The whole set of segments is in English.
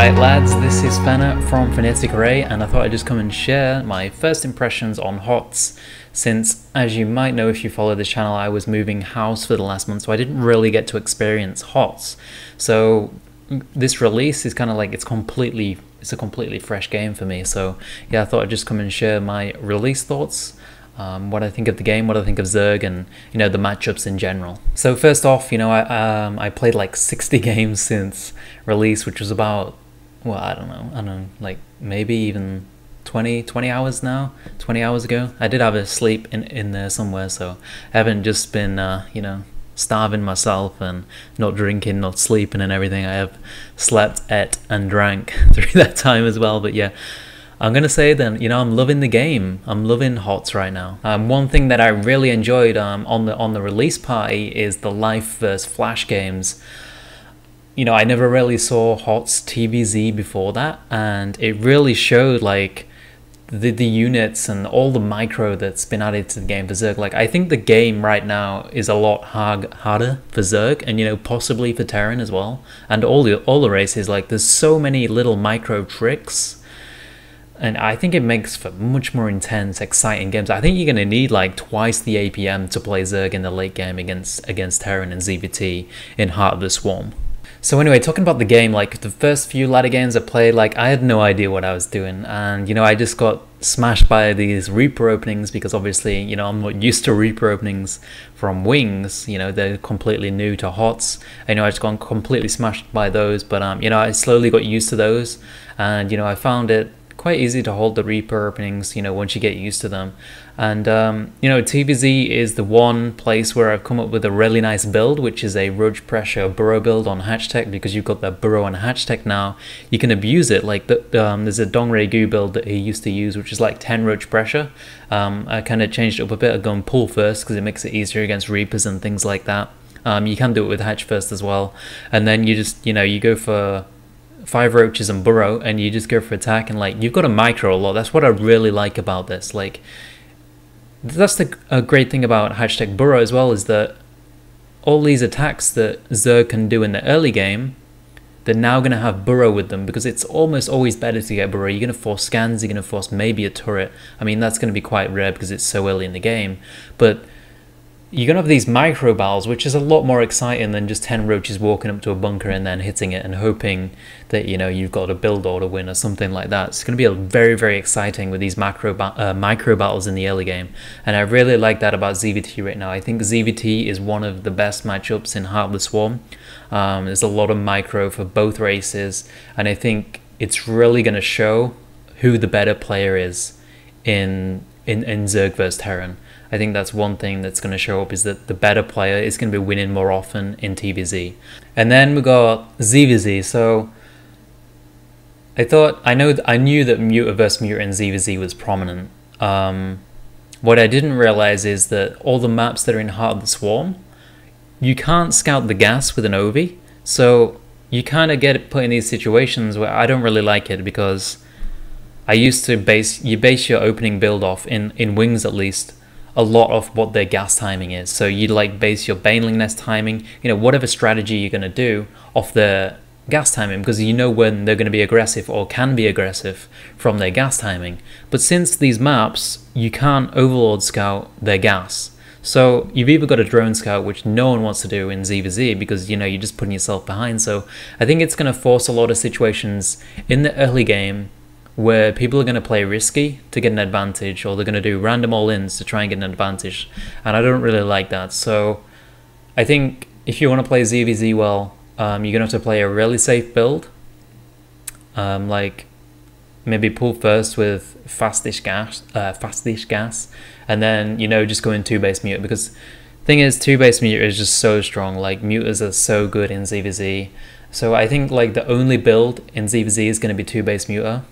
Alright lads, this is Fenner from Phonetic Array, and I thought I'd just come and share my first impressions on HOTS, since as you might know if you follow this channel, I was moving house for the last month, so I didn't really get to experience HOTS. So this release is kind of like, it's a completely fresh game for me. So yeah, I thought I'd just come and share my release thoughts, what I think of the game, what I think of Zerg, and the matchups in general. So first off, I played like 60 games since release, which was about, well, I don't know, like maybe even 20 hours now, 20 hours ago. I did have a sleep in there somewhere, so I haven't just been starving myself and not drinking, not sleeping and everything. I have slept, ate and drank through that time as well. But yeah, I'm gonna say then, I'm loving the game. I'm loving HOTS right now. One thing that I really enjoyed on the release party is the life versus flash games. I never really saw HOTS TVZ before that, and it really showed like the units and all the micro that's been added to the game for Zerg. Like, I think the game right now is a lot harder for Zerg, and possibly for Terran as well, and all the races. Like, there's so many little micro tricks, and I think it makes for much more intense, exciting games. I think you're gonna need like twice the APM to play Zerg in the late game against Terran and ZVT in Heart of the Swarm. So anyway, talking about the game, like the first few ladder games I played, like I had no idea what I was doing, and I just got smashed by these Reaper openings, because obviously I'm not used to Reaper openings from Wings. They're completely new to HOTS. I just got completely smashed by those, but I slowly got used to those, and I found it quite easy to hold the Reaper openings once you get used to them. And TVZ is the one place where I've come up with a really nice build, which is a roach pressure burrow build on hatch tech. Because you've got that burrow on hatch tech now, you can abuse it. Like there's a Dongray Gu build that he used to use, which is like 10 roach pressure. I kind of changed it up a bit. I've gone pull first because it makes it easier against Reapers and things like that. You can do it with hatch first as well, and then you just you go for 5 roaches and burrow, and you just go for attack, and like you've got a micro a lot. That's what I really like about this. Like, that's a great thing about hashtag burrow as well, is that all these attacks that Zerg can do in the early game, they're now going to have burrow with them, because it's almost always better to get burrow. You're going to force scans, you're going to force maybe a turret. I mean, that's going to be quite rare because it's so early in the game, but you're going to have these micro battles, which is a lot more exciting than just 10 roaches walking up to a bunker and then hitting it and hoping that you've got a build order win or something like that. It's going to be very, very exciting with these micro battles in the early game, and I really like that about ZVT right now. I think ZVT is one of the best matchups in Heart of the Swarm. There's a lot of micro for both races, and I think it's really going to show who the better player is in Zerg versus Terran. I think that's one thing that's going to show up, is that the better player is going to be winning more often in TVZ. And then we got ZVZ. So I knew that Muta versus Muta in ZVZ was prominent. What I didn't realize is that all the maps that are in Heart of the Swarm, you can't scout the gas with an Ovi. So you kind of get put in these situations where I don't really like it, because I used to base your opening build off, in Wings at least, a lot of what their gas timing is. So you'd like base your Baneling Nest timing, whatever strategy you're going to do off their gas timing, because when they're going to be aggressive or can be aggressive from their gas timing. But since these maps, you can't overlord scout their gas. So you've either got a drone scout, which no one wants to do in ZVZ, because you're just putting yourself behind. So I think it's going to force a lot of situations in the early game where people are going to play risky to get an advantage, or they're going to do random all-ins to try and get an advantage, and I don't really like that. So I think if you want to play ZVZ well, you're going to have to play a really safe build, like maybe pull first with fastish gas, and then just go in 2-base Muta, because thing is 2-base Muta is just so strong. Like, Mutas are so good in ZVZ. So I think like the only build in ZVZ is going to be 2-base Muta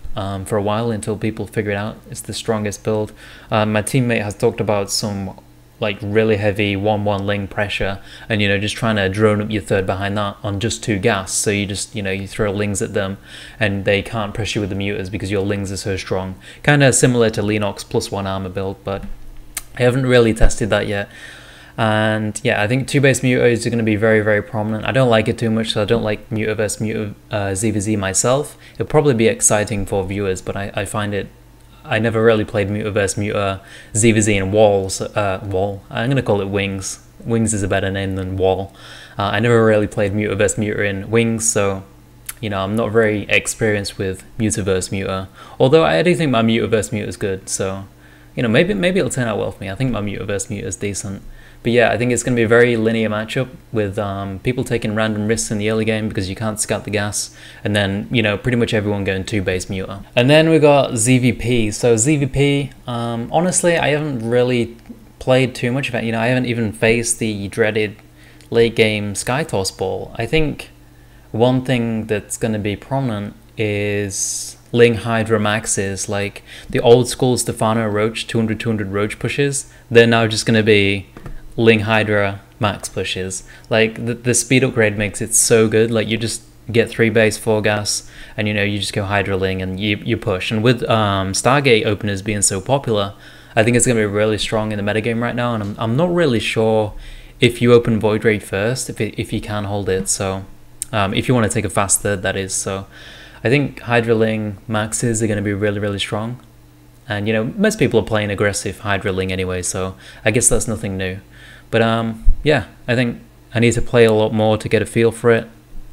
for a while, until people figure it out. It's the strongest build. My teammate has talked about some like really heavy 1-1 ling pressure, and just trying to drone up your third behind that on just 2 gas. So you just you throw lings at them, and they can't press you with the mutas because your lings are so strong. Kind of similar to Lennox +1 armor build, but I haven't really tested that yet. And yeah, I think 2-base mutos are going to be very, very prominent. I don't like it too much, so I don't like muto versus muto Z myself. It'll probably be exciting for viewers, but I find it, I never really played muto versus muto Z in walls. Wall. I'm going to call it wings. Wings is a better name than wall. I never really played muto versus muto in wings, so you know, I'm not very experienced with muto versus muto. Although I do think my muto versus muto is good, so you know, maybe it'll turn out well for me. I think my muto versus muto is decent. But yeah, I think it's going to be a very linear matchup with people taking random risks in the early game because you can't scout the gas, and then, you know, pretty much everyone going 2-base muto. And then we got ZVP. So ZVP, honestly, I haven't really played too much of it. You know, I haven't even faced the dreaded late game Sky Toss ball. I think one thing that's going to be prominent is Ling Hydra maxes, like the old school Stefano Roach 200 Roach pushes. They're now just going to be Ling Hydra max pushes. Like the speed upgrade makes it so good. Like you just get 3-base 4 gas, and you know, you just go Hydra Ling and you push. And with Stargate openers being so popular, I think it's going to be really strong in the metagame right now. And I'm not really sure if you open Void Raid first, if you can hold it. So if you want to take a fast third, that is. So I think Hydra Ling maxes are going to be really, really strong. And you know, most people are playing aggressive Hydra Ling anyway, so I guess that's nothing new. But yeah, I think I need to play a lot more to get a feel for it.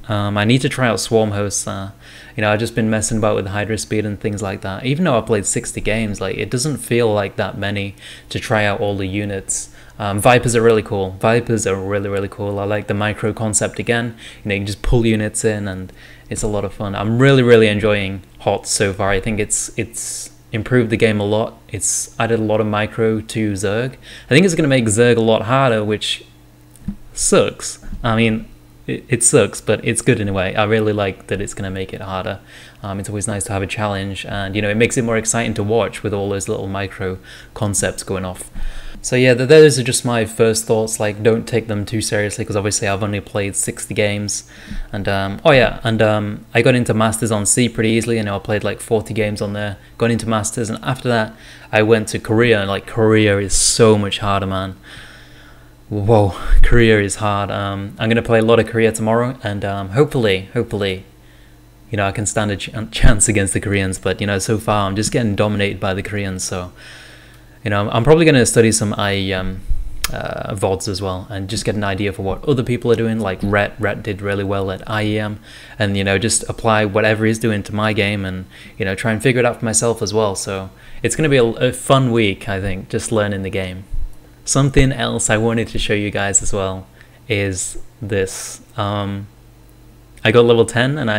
I need to try out Swarm Hosts. You know, I've just been messing about with Hydra speed and things like that. Even though I played 60 games, like it doesn't feel like that many to try out all the units. Vipers are really cool. Vipers are really, really cool. I like the micro concept again. You know, you can just pull units in and it's a lot of fun. I'm really, really enjoying HOTS so far. I think it's improved the game a lot. It's added a lot of micro to Zerg. I think it's going to make Zerg a lot harder, which sucks. I mean, it sucks, but it's good in a way. I really like that it's going to make it harder. It's always nice to have a challenge, and you know, it makes it more exciting to watch with all those little micro concepts going off. So yeah, those are just my first thoughts. Like, don't take them too seriously, because obviously I've only played 60 games. And oh yeah, and I got into Masters on C pretty easily. You know, I played like 40 games on there, got into Masters, and after that I went to Korea. And like, Korea is so much harder, man. Whoa, Korea is hard. I'm gonna play a lot of Korea tomorrow, and hopefully, you know, I can stand a chance against the Koreans. But you know, so far I'm just getting dominated by the Koreans. So you know, I'm probably going to study some VODs as well, and just get an idea for what other people are doing. Like Rhett did really well at IEM, and you know, just apply whatever he's doing to my game, and you know, try and figure it out for myself as well. So it's going to be a fun week, I think, just learning the game. Something else I wanted to show you guys as well is this. I got level 10, and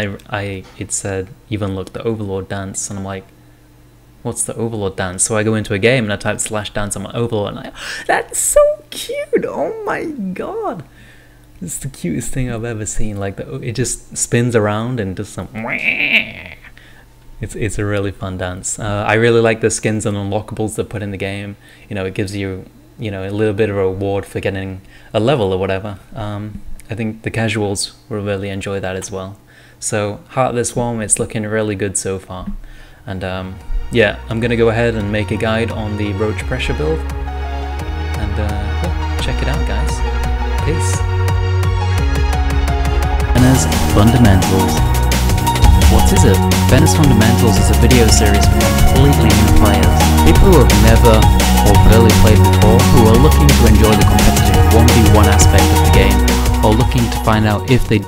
it said even look the Overlord dance, and I'm like, what's the Overlord dance? So I go into a game and I type /dance on my Overlord, and I'm like, that's so cute! Oh my god! It's the cutest thing I've ever seen. Like, it just spins around and does some. It's a really fun dance. I really like the skins and unlockables they put in the game. You know, it gives you, you know, a little bit of a reward for getting a level or whatever. I think the casuals will really enjoy that as well. So Heartless Swarm, it's looking really good so far. And yeah, I'm gonna go ahead and make a guide on the Roach Pressure build, and yeah, check it out, guys. Peace. Fena's Fundamentals. What is it? Fena's Fundamentals is a video series for completely new players, people who have never or barely played before, who are looking to enjoy the competitive 1v1 aspect of the game, or looking to find out if they